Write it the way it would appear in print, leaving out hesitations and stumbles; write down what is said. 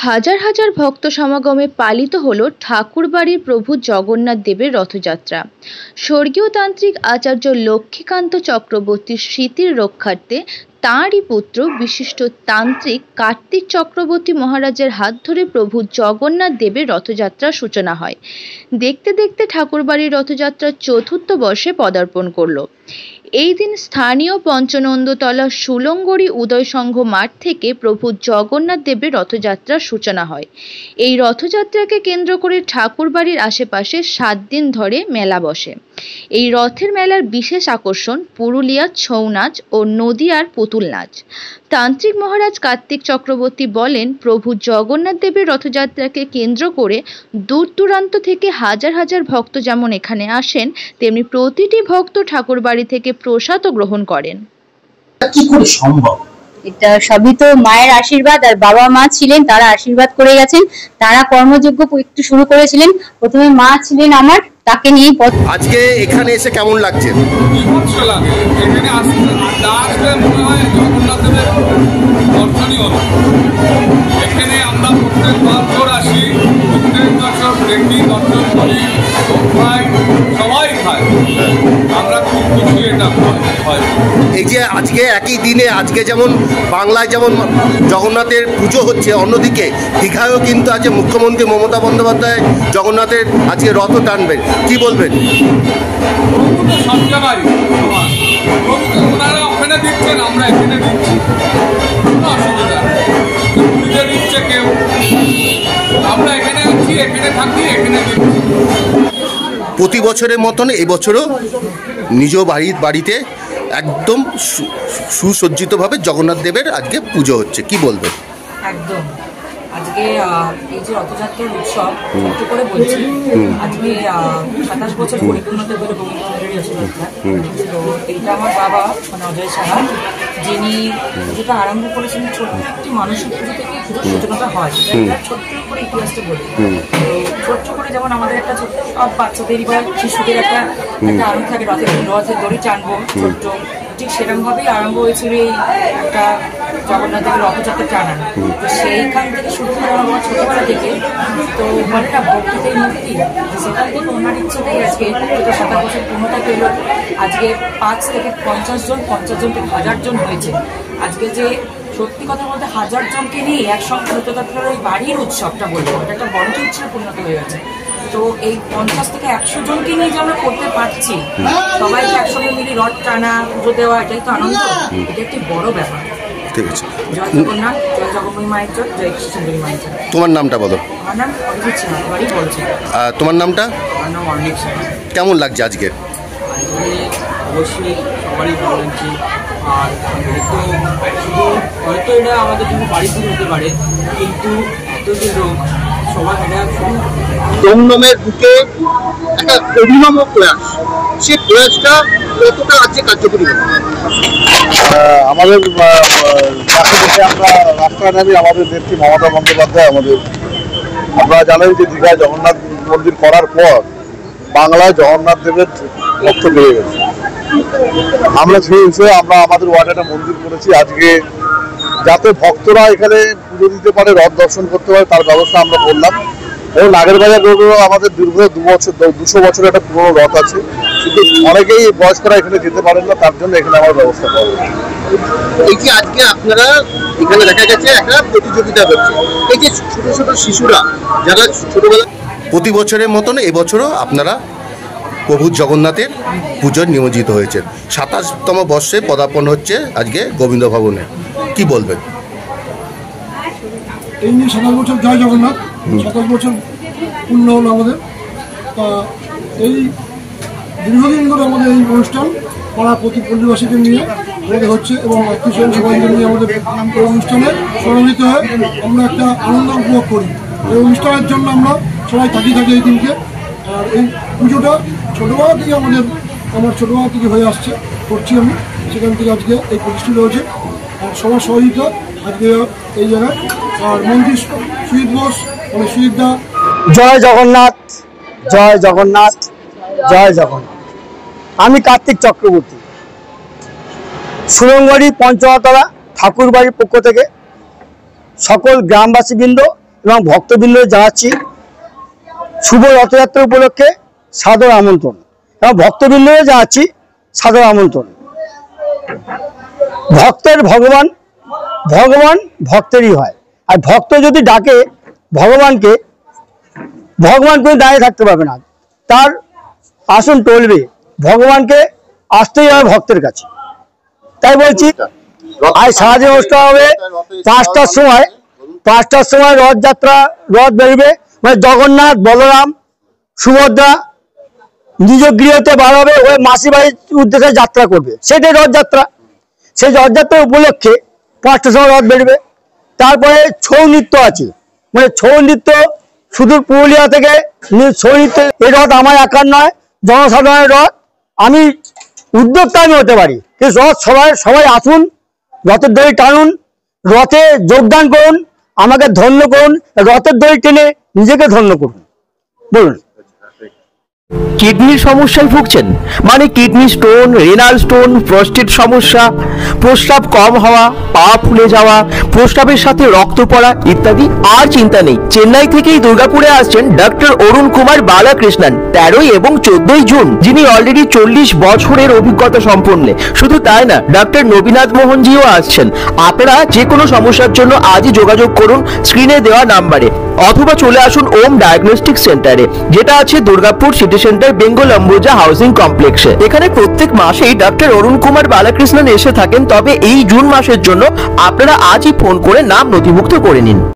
হাজার হাজার ভক্ত সমাগমে পালিত হল ঠাকুরবাড়ির প্রভু জগন্নাথ দেবের রথযাত্রা। স্বর্গীয় তান্ত্রিক আচার্য লক্ষ্মীকান্ত চক্রবর্তীর স্মৃতির রক্ষার্থে তাঁরই পুত্র বিশিষ্ট তান্ত্রিক কার্তিক চক্রবর্তী মহারাজের হাত ধরে প্রভু জগন্নাথ দেবের রথযাত্রার সূচনা হয়। দেখতে দেখতে ঠাকুরবাড়ির রথযাত্রার চতুর্থ বর্ষে পদার্পণ করল। এই দিন স্থানীয় পঞ্চনন্দতলা সুলঙ্গরি উদয় সংঘ মাঠ থেকে প্রভু জগন্নাথ দেবের রথযাত্রার সূচনা হয়। এই রথযাত্রাকে কেন্দ্র করে ঠাকুরবাড়ির আশেপাশে 7 দিন ধরে মেলা বসে। এই রথের মেলার বিশেষ আকর্ষণ পুরুলিয়ার ছৌ নাচ ও নদিয়ার পুতুল নাচ। তান্ত্রিক মহারাজ কার্তিক চক্রবর্তী বলেন, প্রভু জগন্নাথ দেবের রথযাত্রাকে কেন্দ্র করে দূর দূরান্ত থেকে হাজার হাজার ভক্ত যেমন এখানে আসেন, তেমনি প্রতিটি ভক্ত ঠাকুরবাড়ি থেকে প্রসাদও গ্রহণ করেন। কি করে সম্ভব? এটা সবই তো মায়ের আশীর্বাদ, আর বাবা মা ছিলেন, তারা আশীর্বাদ করে গেছেন। তারা কর্মযোগ্য একটু শুরু করেছিলেন, প্রথমে মা ছিলেন আমার, তাকে নিয়ে আজকে এখানে এসে কেমন লাগছে? এখানে আসলে মনে হয় জগন্নাথ দেবের দর্শনই হলো। এখানে আমরা প্রত্যেক বছর আসি, প্রত্যেক বছর দেখি, দর্শন করি, সবাই খায়। আমরা খুব খুশি এটা হয়। এই যে আজকে একই দিনে, আজকে যেমন বাংলায় যেমন জগন্নাথের পুজো হচ্ছে, অন্যদিকে দীঘায়ও কিন্তু আজকে মুখ্যমন্ত্রী মমতা বন্দ্যোপাধ্যায় জগন্নাথের আজকে রথ টানবেন, কি বলবেন? সব জায়গায় ওনারা ওখানে দিচ্ছেন, আমরা এখানে দিচ্ছি, কোনো অসুবিধা পুরীতে দিচ্ছে কেউ, আমরা এখানে আছি, এখানে থাকি, এখানে দিচ্ছি। প্রতি বছরের মতন এবছরও নিজ বাড়িতে একদম সুসজ্জিতভাবে জগন্নাথ দেবের আজকে পুজো হচ্ছে, কি বলবেন? একদম আজকে এই যে রথযাত্রার উৎসব ছোট্ট করে বলছি, আজকে 27 বছর পরিপূর্ণতা করে গোবিন্দ রথযাত্রা। তো এইটা আমার বাবা মানে অজয় সাহা, যিনি যেটা আরম্ভ করেছিলেন ছোট্ট একটি মানসিক পুজো থেকে পুজোর সূচনাটা হয়। ছোট্ট করে ইতিহাসটা বলি, ছোট্ট করে যেমন আমাদের একটা ছোট্ট সব বাচ্চাদেরই বা শিশুদের একটা আনন্দ থাকে, রথের দড়ি টানবো ছোট্ট, ঠিক সেরকমভাবেই আরম্ভ হয়েছিল এই একটা জগন্নাথ দেবের রথযাত্রা টানানো। তো সেইখান থেকে শুরু করে আমার ছোটবেলা থেকে, তো মানে না ভক্তিতেই মুক্তি, সেখান থেকে ওনার ইচ্ছেতেই আজকে 27 বছর পূর্ণতা পেল। আজকে 5 থেকে 50 জন, 50 জন থেকে 1000 জন হয়েছে। আজকে যে সত্যি কথা বলতে 1000 জনকে নিয়ে একসঙ্গে রথযাত্রার ওই বাড়ির উৎসবটা বলবো, এটা একটা বড় উৎসবে পরিণত হয়ে গেছে। তো এই 50 থেকে 100 জনকে নিয়ে যে আমরা করতে পারছি, সবাইকে একসঙ্গে মিলে রথ টানা, পুজো দেওয়া, এটাই তো আনন্দ, এটা একটি বড় ব্যাপার। ঠিক আছে, জয় জগন্নাথ, জয় জগন্নাথ মায়ের জয়, জয় কৃষ্ণ সুন্দরী মায়ের জয়। তোমার নামটা বলো? আমার নাম অরিজিৎ সিনহা, বাড়ি বলছি। তোমার নামটা? আমার নাম অর্ণিক সিনহা। কেমন লাগছে আজকে? অবশ্যই সবারই ভালো লাগছে। আর তো শুধু হয়তো এটা আমাদের জন্য বাড়ি পুজো হতে পারে, কিন্তু এত যে লোক সবাই এটা দমদমের বুকে একটা অভিনব প্রয়াস, সেই প্রয়াসটা কতটা আজকে কার্যকরী? আমাদের পাশে থেকে আমরা রাস্তায় নামি, আমাদের নেত্রী মমতা বন্দ্যোপাধ্যায় আপনারা জানেন যে দীঘায় জগন্নাথ মন্দির করার পর বাংলায় জগন্নাথ দেবের ভক্ত বেড়ে গেছে। আমরা সেই হিসেবে আমরা আমাদের ওয়ার্ডে একটা মন্দির করেছি। আজকে যাতে ভক্তরা এখানে পুজো দিতে পারে, রথ দর্শন করতে পারে, তার ব্যবস্থা আমরা করলাম। এবং নাগেরবাজার রোডেও আমাদের দীর্ঘ 200 বছরের একটা পুরোনো রথ আছে, কিন্তু অনেকেই বয়স্করা এখানে যেতে পারেন না, তার জন্য এখানে আমার ব্যবস্থা করা। এই যে আজকে আপনারা এখানে দেখা গেছে একটা প্রতিযোগিতা হচ্ছে, এই যে ছোট ছোট শিশুরা যারা ছোটবেলা, প্রতি বছরের মতন এবছরও আপনারা প্রভু জগন্নাথের পুজোয় নিয়োজিত হয়েছেন। 27তম বর্ষে পদার্পণ হচ্ছে আজকে গোবিন্দ ভবনে, কি বলবেন? এই নিয়ে 27 বছর জয় জগন্নাথ, 27 বছর পূর্ণ হলো আমাদের। তা এই দীর্ঘদিন ধরে আমাদের এই অনুষ্ঠান পাড়া প্রতিবাসীকে নিয়ে আমাদের হচ্ছে, এবং আত্মীয় সবাইকে নিয়ে আমাদের এই অনুষ্ঠানে সমবেত হয়ে আমরা একটা আনন্দ উপভোগ করি। এই অনুষ্ঠানের জন্য আমরা সবাই থাকি এই দিনকে। আর এই পুজোটা ছোটোবেলা থেকে আমার ছোটোবেলা থেকে হয়ে আসছে, করছি আমি, সেখান থেকে আজকে এই প্রতিষ্ঠিত হয়েছে। আর সবার সহযোগিতা আজকে এই জায়গায়। আর মন্ত্রী সুজিত ঘোষ, সুজিত দা। জয় জগন্নাথ, জয় জগন্নাথ, জয় জগন্নাথ। আমি কার্তিক চক্রবর্তী, সুরঙ্গবাড়ি পঞ্চমতলা ঠাকুরবাড়ির পক্ষ থেকে সকল গ্রামবাসীবৃন্দ এবং ভক্তবৃন্দ জানাচ্ছি শুভ রথযাত্রা উপলক্ষে সাদর আমন্ত্রণ এবং ভক্তবৃন্দ জানাচ্ছি সাদর আমন্ত্রণ। ভক্তের ভগবান, ভগবান ভক্তেরই হয়। আর ভক্ত যদি ডাকে ভগবানকে, ভগবান কোনো দাঁড়িয়ে থাকতে পারবে না, তার আসন টলবে। ভগবানকে আসতেই হবে ভক্তের কাছে। তাই বলছি আজ সারাদিন অনুষ্ঠান হবে। 5টার সময় রথযাত্রা, রথ বেরোবে, মানে জগন্নাথ, বলরাম, সুভদ্রা নিজ গৃহতে বার হবে, ওই মাসি বাড়ির উদ্দেশ্যে যাত্রা করবে, সেটাই রথযাত্রা। সেই রথযাত্রা উপলক্ষে 5টার সময় রথ বেরোবে। তারপরে ছৌ নৃত্য আছে, মানে ছৌ নৃত্য সুদূর পুরুলিয়া থেকে ছৌ নৃত্য। এই রথ আমার একার নয়, জনসাধারণের রথ। আমি উদ্যোক্তা আমি হতে পারি, কিন্তু রথ সবাই আসুন, রথের দড়ি টানুন, রথে যোগদান করুন, আমাকে ধন্য করুন, রথের দড়ি টেনে নিজেকে ধন্য করুন। বলুন। কিডনির সমস্যায় ভুগছেন, মানে kidney stone, renal stone, prostate সমস্যা, প্রস্রাব কম হওয়া, পা ফুলে যাওয়া, প্রস্রাবের সাথে রক্ত পড়া ইত্যাদি? আর চিন্তা নেই, চেন্নাই থেকেই দুর্গাপুরে আসছেন ডক্টর অরুণ কুমার বালাকৃষ্ণন 13 এবং 14 জুন, যিনি অলরেডি 40 বছরের অভিজ্ঞতা সম্পন্ন। শুধু তাই না, ডক্টর নবীনাথ মোহনজিও আসছেন। আপনারা যে কোনো সমস্যার জন্য আজই যোগাযোগ করুন স্ক্রিনে দেওয়া নাম্বারে, অথবা চলে আসুন ওম ডায়াগনস্টিক সেন্টারে, যেটা আছে Durgapur city centre, Bengal Ambuja housing কমপ্লেক্সে। এখানে প্রত্যেক মাসেই ডক্টর অরুণ কুমার বালাকৃষ্ণন এসে থাকেন। তবে এই জুন মাসের জন্য আপনারা আজই ফোন করে নাম নথিভুক্ত করে নিন।